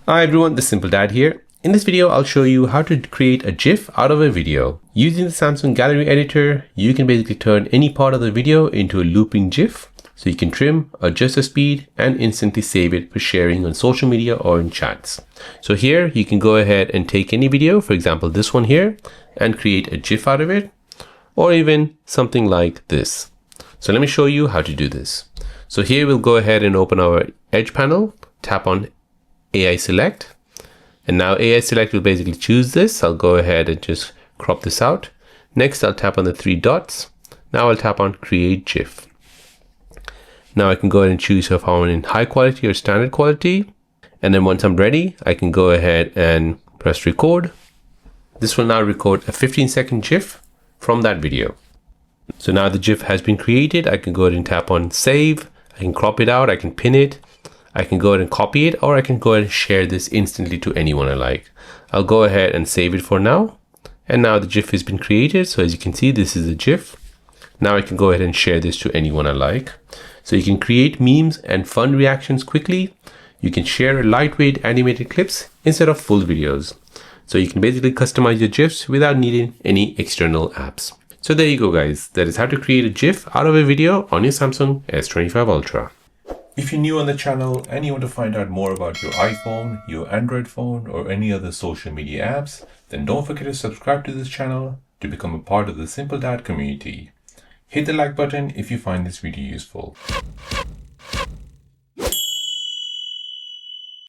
Hi everyone, this is Simple Dad here. In this video, I'll show you how to create a GIF out of a video. Using the Samsung Gallery Editor, you can basically turn any part of the video into a looping GIF. So you can trim, adjust the speed, and instantly save it for sharing on social media or in chats. So here, you can go ahead and take any video, for example, this one here, and create a GIF out of it, or even something like this. So let me show you how to do this. So here we'll go ahead and open our Edge panel, tap on AI Select, and now AI Select will basically choose this. I'll go ahead and just crop this out. Next, I'll tap on the three dots. Now I'll tap on Create GIF. Now I can go ahead and choose if I want in high quality or standard quality. And then once I'm ready, I can go ahead and press record. This will now record a 15-second GIF from that video. So now the GIF has been created. I can go ahead and tap on save. I can crop it out. I can pin it. I can go ahead and copy it, or I can go ahead and share this instantly to anyone I like. I'll go ahead and save it for now. And now the GIF has been created. So as you can see, this is a GIF. Now I can go ahead and share this to anyone I like. So you can create memes and fun reactions quickly. You can share lightweight animated clips instead of full videos. So you can basically customize your GIFs without needing any external apps. So there you go, guys. That is how to create a GIF out of a video on your Samsung S25 Ultra. If you're new on the channel and you want to find out more about your iPhone, your Android phone, or any other social media apps, then don't forget to subscribe to this channel to become a part of the Simple Dad community. Hit the like button if you find this video useful.